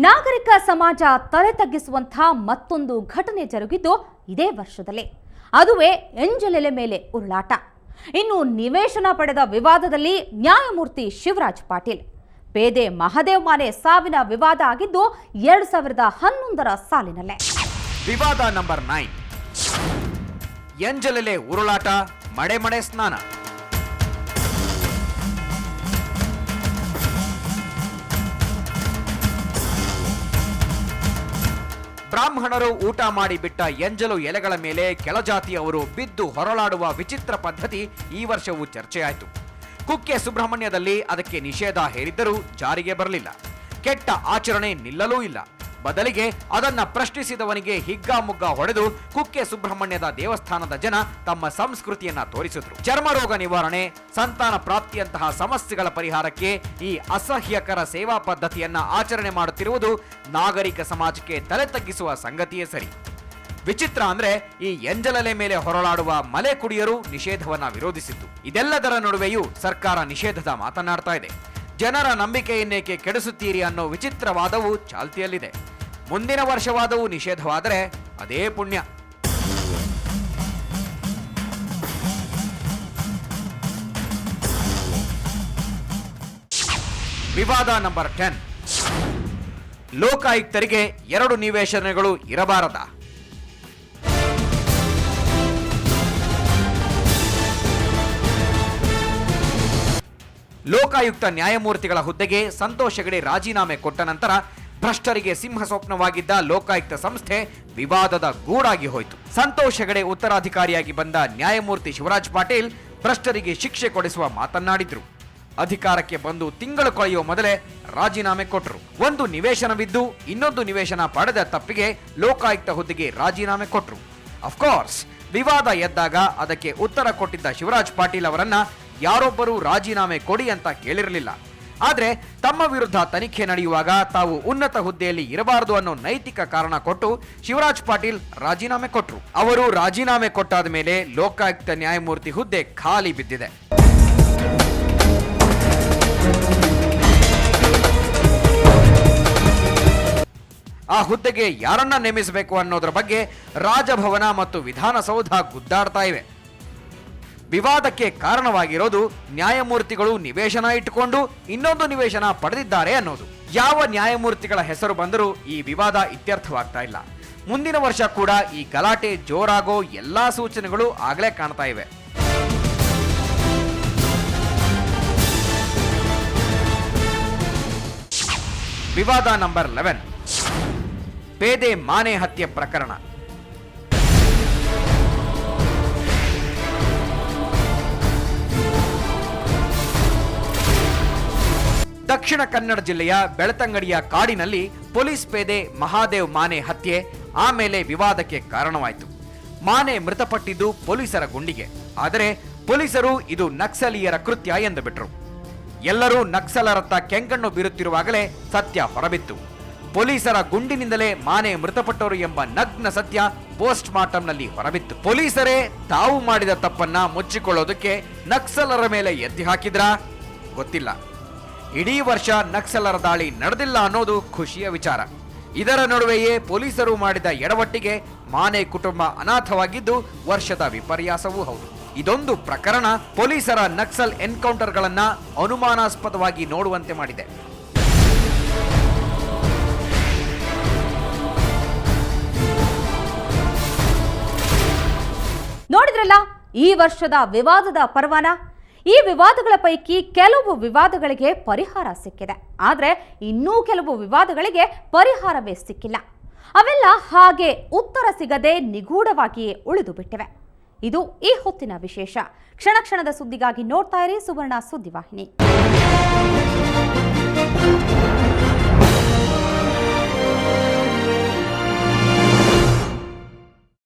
ನಾಗರಿಕ ಸಮಾಜ ತಲೆ ತಗ್ಗಿಸುವಂತಹ ಮತ್ತೊಂದು ಘಟನೆ ಜರುಗಿದ್ದು ಇದೇ ವರ್ಷದಲ್ಲೇ. ಅದುವೇ ಎಂಜಲೆಲೆ ಮೇಲೆ ಉರುಳಾಟ. ಇನ್ನು ನಿವೇಶನ ಪಡೆದ ವಿವಾದದಲ್ಲಿ ನ್ಯಾಯಮೂರ್ತಿ ಶಿವರಾಜ್ ಪಾಟೀಲ್, ಪೇದೆ ಮಹದೇವ್ ಮಾನೆ ಸಾವಿನ ವಿವಾದ ಆಗಿದ್ದು 2011ರ ಸಾಲಿನಲ್ಲೇ. ವಿವಾದ ನಂಬರ್ 9, ಎಂಜಲೆಲೆ ಉರುಳಾಟ, ಮಡೆ ಮಡೆ ಸ್ನಾನ. ಬ್ರಾಹ್ಮಣರು ಊಟ ಮಾಡಿ ಬಿಟ್ಟ ಎಂಜಲು ಎಲೆಗಳ ಮೇಲೆ ಕೆಳಜಾತಿಯವರು ಬಿದ್ದು ಹೊರಳಾಡುವ ವಿಚಿತ್ರ ಪದ್ಧತಿ ಈ ವರ್ಷವೂ ಚರ್ಚೆಯಾಯಿತು. ಕುಕ್ಕೆ ಸುಬ್ರಹ್ಮಣ್ಯದಲ್ಲಿ ಅದಕ್ಕೆ ನಿಷೇಧ ಹೇರಿದ್ದರೂ ಜಾರಿಗೆ ಬರಲಿಲ್ಲ. ಕೆಟ್ಟ ಆಚರಣೆ ನಿಲ್ಲಲೂ ಇಲ್ಲ. ಬದಲಿಗೆ ಅದನ್ನ ಪ್ರಶ್ನಿಸಿದವನಿಗೆ ಹಿಗ್ಗಾಮುಗ್ಗಾ ಹೊಡೆದು ಕುಕ್ಕೆ ಸುಬ್ರಹ್ಮಣ್ಯದ ದೇವಸ್ಥಾನದ ಜನ ತಮ್ಮ ಸಂಸ್ಕೃತಿಯನ್ನ ತೋರಿಸಿದ್ರು. ಚರ್ಮರೋಗ ನಿವಾರಣೆ, ಸಂತಾನ ಪ್ರಾಪ್ತಿಯಂತಹ ಸಮಸ್ಯೆಗಳ ಪರಿಹಾರಕ್ಕೆ ಈ ಅಸಹ್ಯಕರ ಸೇವಾ ಪದ್ಧತಿಯನ್ನ ಆಚರಣೆ ಮಾಡುತ್ತಿರುವುದು ನಾಗರಿಕ ಸಮಾಜಕ್ಕೆ ತಲೆ ತಗ್ಗಿಸುವ ಸಂಗತಿಯೇ ಸರಿ. ವಿಚಿತ್ರ ಅಂದ್ರೆ ಈ ಎಂಜಲೆಲೆ ಮೇಲೆ ಹೊರಳಾಡುವ ಮಲೆ ಕುಡಿಯರು ನಿಷೇಧವನ್ನ ವಿರೋಧಿಸಿದ್ದು. ಇದೆಲ್ಲದರ ನಡುವೆಯೂ ಸರ್ಕಾರ ನಿಷೇಧದ ಮಾತನಾಡ್ತಾ ಇದೆ. ಜನರ ನಂಬಿಕೆಯನ್ನೇಕೆ ಕೆಡಿಸುತ್ತೀರಿ ಅನ್ನೋ ವಿಚಿತ್ರವಾದವು ಚಾಲ್ತಿಯಲ್ಲಿದೆ. ಮುಂದಿನ ವರ್ಷವಾದವು ನಿಷೇಧವಾದರೆ ಅದೇ ಪುಣ್ಯ. ವಿವಾದ ನಂಬರ್ 10, ಲೋಕಾಯುಕ್ತರಿಗೆ 2 ನಿವೇಶನಗಳು ಇರಬಾರದ. ಲೋಕಾಯುಕ್ತ ನ್ಯಾಯಮೂರ್ತಿಗಳ ಹುದ್ದೆಗೆ ಸಂತೋಷ್ ಹೆಗಡೆ ರಾಜೀನಾಮೆ ಕೊಟ್ಟ ನಂತರ ಭ್ರಷ್ಟರಿಗೆ ಸಿಂಹ ಸ್ವಪ್ನವಾಗಿದ್ದ ಲೋಕಾಯುಕ್ತ ಸಂಸ್ಥೆ ವಿವಾದದ ಗೂಡಾಗಿ ಹೋಯಿತು. ಸಂತೋಷ್ ಹೆಗಡೆ ಉತ್ತರಾಧಿಕಾರಿಯಾಗಿ ಬಂದ ನ್ಯಾಯಮೂರ್ತಿ ಶಿವರಾಜ್ ಪಾಟೀಲ್ ಭ್ರಷ್ಟರಿಗೆ ಶಿಕ್ಷೆ ಕೊಡಿಸುವ ಮಾತನ್ನಾಡಿದ್ರು. ಅಧಿಕಾರಕ್ಕೆ ಬಂದು ತಿಂಗಳು ಕಳೆಯುವ ಮೊದಲೇ ರಾಜೀನಾಮೆ ಕೊಟ್ಟರು. ಒಂದು ನಿವೇಶನವಿದ್ದು ಇನ್ನೊಂದು ನಿವೇಶನ ಪಡೆದ ತಪ್ಪಿಗೆ ಲೋಕಾಯುಕ್ತ ಹುದ್ದೆಗೆ ರಾಜೀನಾಮೆ ಕೊಟ್ಟರು. ಅಫ್ಕೋರ್ಸ್ ವಿವಾದ ಎದ್ದಾಗ ಅದಕ್ಕೆ ಉತ್ತರ ಕೊಟ್ಟಿದ್ದ ಶಿವರಾಜ್ ಪಾಟೀಲ್ ಅವರನ್ನ ಯಾರೊಬ್ಬರೂ ರಾಜೀನಾಮೆ ಕೊಡಿ ಅಂತ ಕೇಳಿರಲಿಲ್ಲ. ಆದ್ರೆ ತಮ್ಮ ವಿರುದ್ಧ ತನಿಖೆ ನಡೆಯುವಾಗ ತಾವು ಉನ್ನತ ಹುದ್ದೆಯಲ್ಲಿ ಇರಬಾರದು ಅನ್ನೋ ನೈತಿಕ ಕಾರಣ ಕೊಟ್ಟು ಶಿವರಾಜ್ ಪಾಟೀಲ್ ರಾಜೀನಾಮೆ ಕೊಟ್ಟರು. ಅವರು ರಾಜೀನಾಮೆ ಕೊಟ್ಟಾದ ಮೇಲೆ ಲೋಕಾಯುಕ್ತ ನ್ಯಾಯಮೂರ್ತಿ ಹುದ್ದೆ ಖಾಲಿ ಬಿದ್ದಿದೆ. ಆ ಹುದ್ದೆಗೆ ಯಾರನ್ನ ನೇಮಿಸಬೇಕು ಅನ್ನೋದ್ರ ಬಗ್ಗೆ ರಾಜಭವನ ಮತ್ತು ವಿಧಾನಸೌಧ ಗುದ್ದಾಡ್ತಾ ಇವೆ. ವಿವಾದಕ್ಕೆ ಕಾರಣವಾಗಿರೋದು ನ್ಯಾಯಮೂರ್ತಿಗಳು ನಿವೇಶನ ಇಟ್ಟುಕೊಂಡು ಇನ್ನೊಂದು ನಿವೇಶನ ಪಡೆದಿದ್ದಾರೆ ಅನ್ನೋದು. ಯಾವ ನ್ಯಾಯಮೂರ್ತಿಗಳ ಹೆಸರು ಬಂದರೂ ಈ ವಿವಾದ ಇತ್ಯರ್ಥವಾಗ್ತಾ ಇಲ್ಲ. ಮುಂದಿನ ವರ್ಷ ಕೂಡ ಈ ಗಲಾಟೆ ಜೋರಾಗೋ ಎಲ್ಲಾ ಸೂಚನೆಗಳು ಆಗಲೇ ಕಾಣ್ತಾ ಇವೆ. ವಿವಾದ ನಂಬರ್ 11, ಪೇದೆ ಮಾನೆ ಹತ್ಯೆ ಪ್ರಕರಣ. ದಕ್ಷಿಣ ಕನ್ನಡ ಜಿಲ್ಲೆಯ ಬೆಳ್ತಂಗಡಿಯ ಕಾಡಿನಲ್ಲಿ ಪೊಲೀಸ್ ಪೇದೆ ಮಹಾದೇವ್ ಮಾನೆ ಹತ್ಯೆ ಆಮೇಲೆ ವಿವಾದಕ್ಕೆ ಕಾರಣವಾಯಿತು. ಮಾನೆ ಮೃತಪಟ್ಟಿದ್ದು ಪೊಲೀಸರ ಗುಂಡಿಗೆ. ಆದರೆ ಪೊಲೀಸರು ಇದು ನಕ್ಸಲೀಯರ ಕೃತ್ಯ ಎಂದು ಬಿಟ್ರು. ಎಲ್ಲರೂ ನಕ್ಸಲರತ್ತ ಕೆಂಕಣ್ಣು ಬೀರುತ್ತಿರುವಾಗಲೇ ಸತ್ಯ ಹೊರಬಿತ್ತು. ಪೊಲೀಸರ ಗುಂಡಿನಿಂದಲೇ ಮಾನೆ ಮೃತಪಟ್ಟರು ಎಂಬ ನಗ್ನ ಸತ್ಯ ಪೋಸ್ಟ್ ಮಾರ್ಟಂನಲ್ಲಿ ಹೊರಬಿತ್ತು. ಪೊಲೀಸರೇ ತಾವು ಮಾಡಿದ ತಪ್ಪನ್ನ ಮುಚ್ಚಿಕೊಳ್ಳೋದಕ್ಕೆ ನಕ್ಸಲರ ಮೇಲೆ ಎತ್ತಿ ಹಾಕಿದ್ರಾ ಗೊತ್ತಿಲ್ಲ. ಇಡೀ ವರ್ಷ ನಕ್ಸಲರ ದಾಳಿ ನಡೆದಿಲ್ಲ ಅನ್ನೋದು ಖುಷಿಯ ವಿಚಾರ. ಇದರ ನಡುವೆಯೇ ಪೊಲೀಸರು ಮಾಡಿದ ಎಡವಟ್ಟಿಗೆ ಮಾನೆ ಕುಟುಂಬ ಅನಾಥವಾಗಿದ್ದು ವರ್ಷದ ವಿಪರ್ಯಾಸವೂ ಹೌದು. ಇದೊಂದು ಪ್ರಕರಣ ಪೊಲೀಸರ ನಕ್ಸಲ್ ಎನ್ಕೌಂಟರ್ಗಳನ್ನ ಅನುಮಾನಾಸ್ಪದವಾಗಿ ನೋಡುವಂತೆ ಮಾಡಿದೆ. ನೋಡಿದ್ರಲ್ಲ ಈ ವರ್ಷದ ವಿವಾದದ ಪರ್ವಾನ. ಈ ವಿವಾದಗಳ ಪೈಕಿ ಕೆಲವು ವಿವಾದಗಳಿಗೆ ಪರಿಹಾರ ಸಿಕ್ಕಿದೆ, ಆದರೆ ಇನ್ನೂ ಕೆಲವು ವಿವಾದಗಳಿಗೆ ಪರಿಹಾರವೇ ಸಿಕ್ಕಿಲ್ಲ. ಅವೆಲ್ಲ ಹಾಗೆ ಉತ್ತರ ಸಿಗದೆ ನಿಗೂಢವಾಗಿಯೇ ಉಳಿದು ಬಿಟ್ಟಿವೆ. ಇದು ಈ ಹೊತ್ತಿನ ವಿಶೇಷ. ಕ್ಷಣ ಕ್ಷಣದ ಸುದ್ದಿಗಾಗಿ ನೋಡ್ತಾ ಇರಿ ಸುವರ್ಣ ಸುದ್ದಿವಾಹಿನಿ.